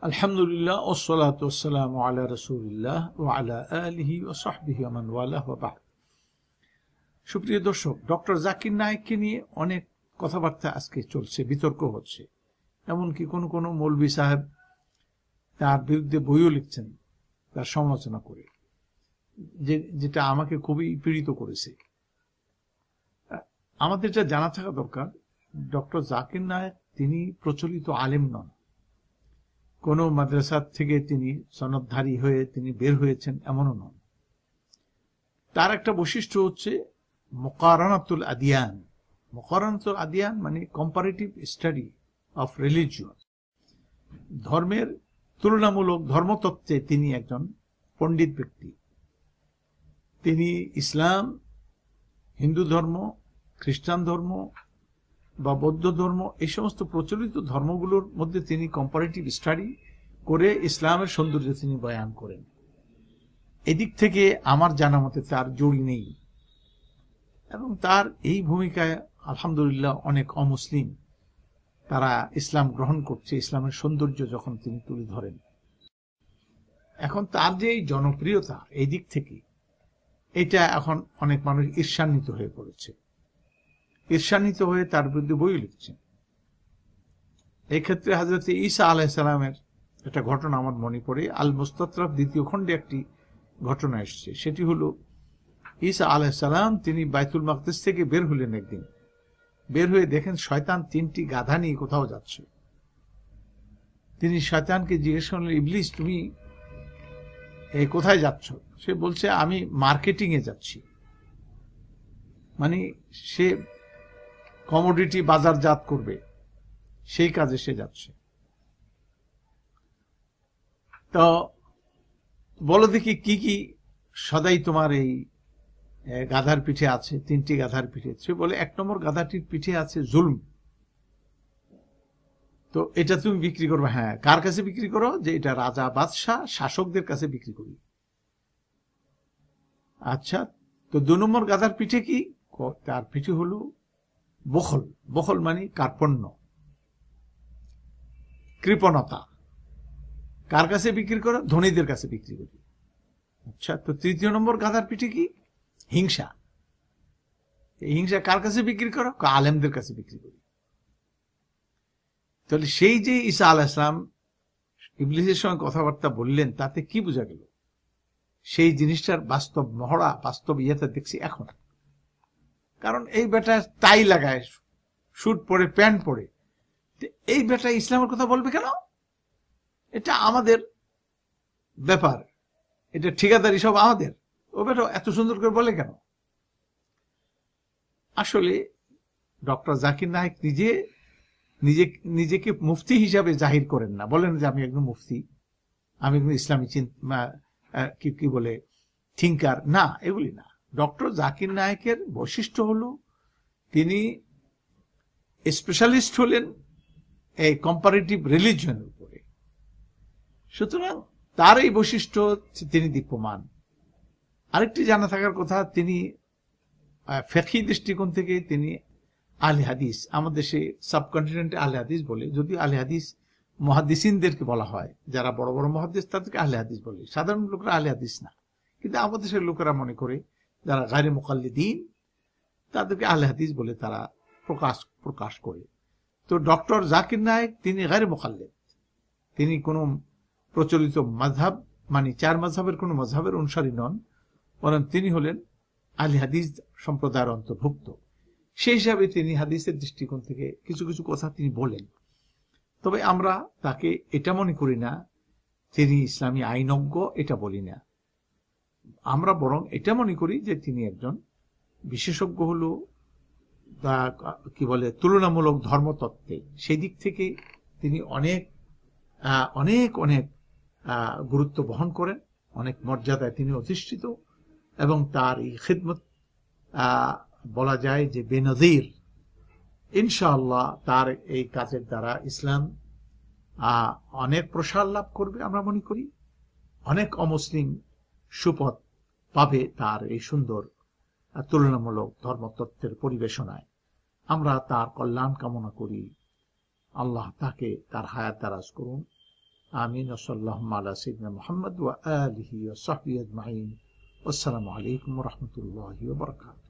আলহামদুলিল্লাহ ওয়াসসালাতু ওয়াসসালামু আলা রাসূলিল্লাহ ওয়া আলা আলিহি ওয়া সাহবিহি ওয়া মান ওয়ালাহু ওয়া বা'দ। সুপ্রিয় দর্শক, ডক্টর জাকির নায়েককে নিয়ে অনেক কথাবার্তা আজকে চলছে, বিতর্ক হচ্ছে। এমনকি কোনো মৌলভী সাহেব তার বিরুদ্ধে বইও লিখছেন তার সমালোচনা করে, যেটা আমাকে খুবই পীড়িত করেছে। আমাদের যা জানা থাকা দরকার, ডক্টর জাকির নায়েক তিনি প্রচলিত আলেম নন। কোনো মাদ্রাসা থেকে তিনি সনদধারী হয়ে তিনি বের হয়েছেন এমনও নন। তার একটা বৈশিষ্ট্য হচ্ছে মুকারানাতুল আদিয়ান। মুকারানাতুল আদিয়ান মানে কম্পারেটিভ স্টাডি অফ রিলিজিয়ন, ধর্মের তুলনামূলক ধর্মতত্ত্বে তিনি একজন পণ্ডিত ব্যক্তি। তিনি ইসলাম, হিন্দু ধর্ম, খ্রিস্টান ধর্ম বা বৌদ্ধ ধর্ম, এই সমস্ত প্রচলিত ধর্মগুলোর মধ্যে তিনি কম্পারেটিভ স্টাডি করে ইসলামের সৌন্দর্য তিনি বয়ান করেন। এদিক থেকে আমার জানা মতে তার জড়ি নেই, এবং তার এই ভূমিকায় আলহামদুলিল্লাহ অনেক অমুসলিম তারা ইসলাম গ্রহণ করছে, ইসলামের সৌন্দর্য যখন তিনি তুলে ধরেন। এখন তার যে জনপ্রিয়তা, এই দিক থেকে এটা এখন অনেক মানুষ ঈর্ষান্বিত হয়ে পড়েছে, ঈর্ষান্বিত হয়ে তার বিরুদ্ধে বই লিখছেন। এই ক্ষেত্রে হযরত ঈসা আলাইহিস সালামের একটা ঘটনা আমার মনে পড়ে। আল মুস্তাতরাফ দ্বিতীয় খণ্ডে একটি ঘটনা এসেছে। সেটি হলো, ঈসা আলাইহিস সালাম তিনি বাইতুল মাকদিস থেকে বের হলেন একদিন। বের হয়ে দেখেন শয়তান 3টি গাধা নিয়ে কোথাও যাচ্ছে। তিনি শয়তানকে জিজ্ঞেস করলেন, ইবলিস তুমি এই কোথায় যাচ্ছ? সে বলছে, আমি মার্কেটিং এ যাচ্ছি। মানে সে কমোডিটি বাজারজাত করবে, সেই কাজে সে যাচ্ছে। তো বলো দেখি কি কি সদাই তোমার এই গাধার পিঠে আছে, 3টি গাধার পিঠে। সে বলে, 1 নম্বর গাধাটির পিঠে আছে জুলম। তো এটা তুমি বিক্রি করবে? হ্যাঁ। কার কাছে বিক্রি করো? যে এটা রাজা বাদশাহ শাসকদের কাছে বিক্রি করি। আচ্ছা, তো 2 নম্বর গাধার পিঠে কি? তার পিঠে হলো বখল। বখল মানে কার্পণ্য, কৃপণতা। কার কাছে বিক্রি করো? ধনীদের কাছে বিক্রি করি। আচ্ছা, তো 3য় নম্বর গাধার পিঠে কি? হিংসা। এই হিংসা কার কাছে বিক্রি করো? আলেমদের কাছে বিক্রি করি। তাহলে সেই যে ঈসা আলাইহিস সালাম ইবলিসের সঙ্গে কথাবার্তা বললেন, তাতে কি বোঝা গেল? সেই জিনিসটার বাস্তব মহড়া, বাস্তব ইয়েটা দেখছি এখন। কারণ এই বেটা টাই লাগায়, স্যুট পরে, প্যান্ট পরে, এই বেটা ইসলামের কথা বলবে কেন? এটা আমাদের ব্যাপার, এটা ঠিকাদারি সব আমাদের। ও বেটা এত সুন্দর করে বলে কেন? আসলে ডক্টর জাকির নায়েক নিজেকে মুফতি হিসাবে জাহির করেন না। বলেন যে আমি একজন মুফতি, আমি একজন ইসলামী কি বলে থিঙ্কার। না, এগুলি না। ডক্টর জাকির নায়েকের বৈশিষ্ট্য হলো তিনি স্পেশালিস্ট হলেন এই কম্পারেটিভ রিলিজিয়নের উপরে। সুতরাং তার এই বৈশিষ্ট্য, তিনি দীপ্যমান। আরেকটি জানা থাকার কথা, তিনি ফিকহি দৃষ্টিকোণ থেকে তিনি আহলে হাদিস। আমাদের দেশে সাবকন্টিনেন্টে আহলে হাদিস বলে, যদি আহলে হাদিস মুহাদ্দিসিনদেরকে বলা হয়, যারা বড় বড় মুহাদ্দিস তাদেরকে আহলে হাদিস বলে, সাধারণ লোকরা আহলে হাদিস না। কিন্তু আমাদের দেশের লোকেরা মনে করে যারা গায়রে মুকাল্লিদিন তাদেরকে আহলে হাদিস বলে তারা প্রকাশ করে। তো ডক্টর জাকির নায়েক তিনি গায়রে মুকাল্লিদ, তিনি কোনো প্রচলিত মাযহাব মানে 4 মাযহাবের কোনো মাযহাবের অনুসারী নন, বরং তিনি হলেন আহলে হাদিস সম্প্রদায়ের অন্তর্ভুক্ত। সেই হিসাবে তিনি হাদিসের দৃষ্টিকোণ থেকে কিছু কিছু কথা তিনি বলেন। তবে আমরা তাকে এটা মনে করি না তিনি ইসলামী আইনজ্ঞ, এটা বলি না। আমরা বরং এটা মনে করি যে তিনি একজন বিশেষজ্ঞ হলো, বা কি বলে তুলনামূলক ধর্মতত্ত্বে। সেই দিক থেকে তিনি অনেক অনেক অনেক গুরুত্ব বহন করেন, অনেক মর্যাদায় তিনি অধিষ্ঠিত, এবং তার এই খিদমত বলা যায় যে বেনজির। ইনশাআল্লাহ তার এই কাজের দ্বারা ইসলাম অনেক প্রসার লাভ করবে। আমরা মনে করি অনেক অমুসলিম সুপথ পাবে তার এই সুন্দর তুলনামূলক ধর্মতত্ত্বের পরিবেশনায়। আমরা তার কল্যাণ কামনা করি। আল্লাহ তাকে তার হায়াত দারাজ করুন। আমিন। সাল্লাল্লাহু আলা সাইয়্যিদিনা মুহাম্মদ ওয়া আলিহি ওয়া সাহবিহি আজমাইন। আসসালামু আলাইকুম ওয়া রাহমাতুল্লাহি ওয়া বারাকাতুহু।